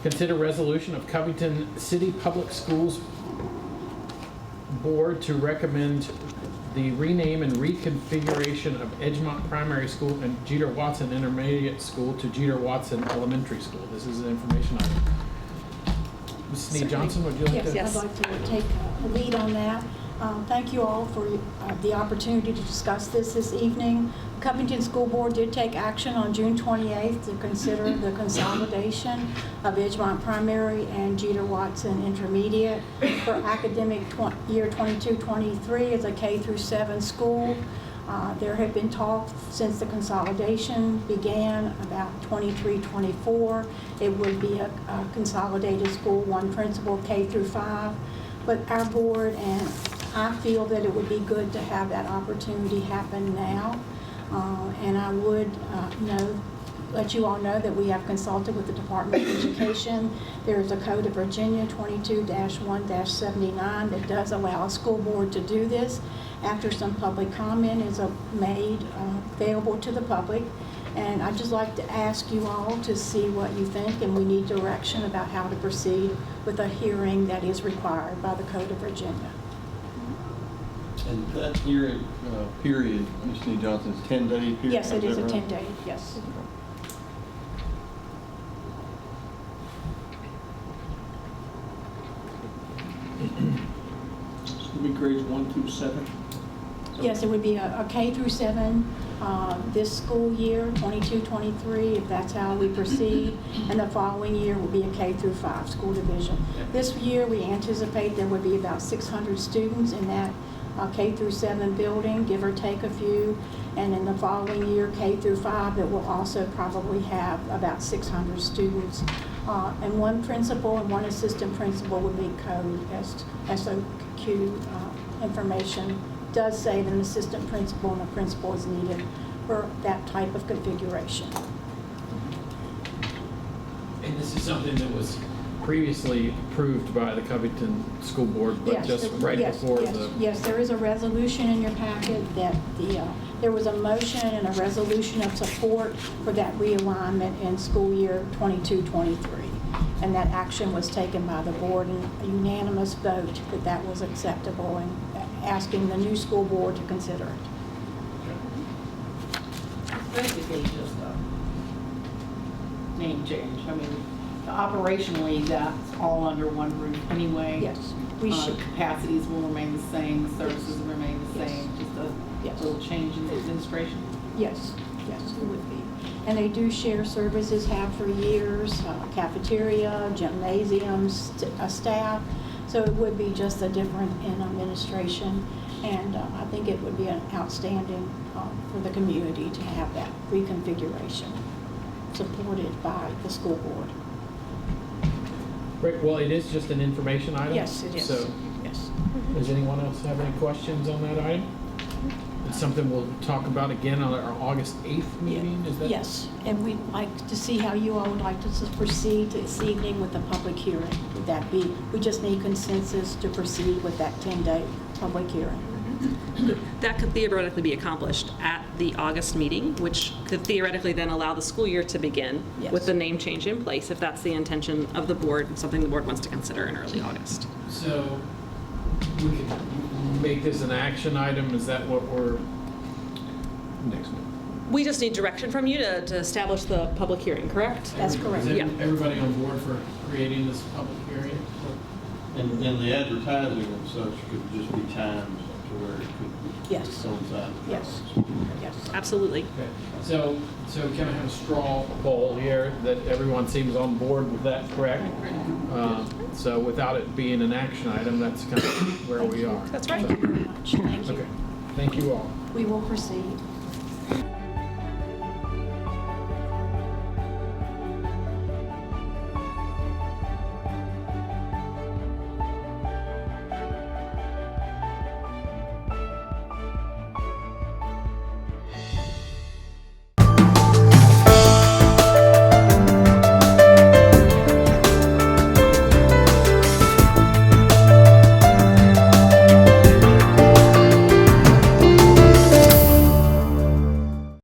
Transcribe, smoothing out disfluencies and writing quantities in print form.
Consider resolution of Covington City Public Schools Board to recommend the rename and reconfiguration of Edgemont Primary School and Jeter Watson Intermediate School to Jeter Watson Elementary School. This is an information item. Ms. Snead-Johnson, would you like to? Yes, I'd like to take a lead on that. Thank you all for the opportunity to discuss this evening. Covington School Board did take action on June 28th to consider the consolidation of Edgemont Primary and Jeter Watson Intermediate for academic year 22-23 as a K-7 school. There have been talks since the consolidation began about 23-24. It would be a consolidated school, one principal, K-5. But our board and I feel that it would be good to have that opportunity happen now. And I would let you all know that we have consulted with the Department of Education. There is a Code of Virginia 22-1-79 that does allow a school board to do this after some public comment is made available to the public. And I'd just like to ask you all to see what you think, and we need direction about how to proceed with a hearing that is required by the Code of Virginia. And that hearing period, Ms. Snead-Johnson, is 10-day period? Yes, it is a right? 10-day, yes. It's going to be grades 1 through 7. Yes, it would be a K-7 this school year, 22-23, if that's how we proceed, and the following year will be a K-5 school division. This year, we anticipate there would be about 600 students in that K-7 building, give or take a few, and in the following year, K-5, it will also probably have about 600 students. And one principal and one assistant principal would be code SOQ information. Does say that an assistant principal and a principal is needed for that type of configuration. And this is something that was previously approved by the Covington School Board, but Yes, just right before the... Yes, there is a resolution in your packet that there was a motion and a resolution of support for that realignment in school year 22-23. And that action was taken by the board in a unanimous vote that was acceptable, and asking the new school board to consider it. Basically just a name change. I mean, operationally, that's all under one roof anyway. Yes, we should. Capacities will remain the same, the services will remain the Yes. same, just a Yes. little change in the administration. Yes, yes, it would be. And they do share services, have for years, cafeteria, gymnasiums, staff. So it would be just a different in administration. And I think it would be an outstanding for the community to have that reconfiguration supported by the school board. Great, well, it is just an information item? Yes, it is. So, Yes. does anyone else have any questions on that item? It's something we'll talk about again on our August 8th meeting, is that? Yes, and we'd like to see how you all would like to proceed this evening with the public hearing. Would that be, we just need consensus to proceed with that 10-day public hearing. That could theoretically be accomplished at the August meeting, which could theoretically then allow the school year to begin Yes. with the name change in place, if that's the intention of the board, and something the board wants to consider in early August. So, we could make this an action item, is that what we're, next one? We just need direction from you to establish the public hearing, correct? That's correct. Is Yeah. everybody on board for creating this public hearing? And the advertising and such could just be timed to where it could Yes. coincide. Yes, yes. Absolutely. Okay, so can I have a straw poll here that everyone seems on board with that, correct? So without it being an action item, that's kind of where we are. That's right. Thank you very much. Thank you. Okay, thank you all. We will proceed.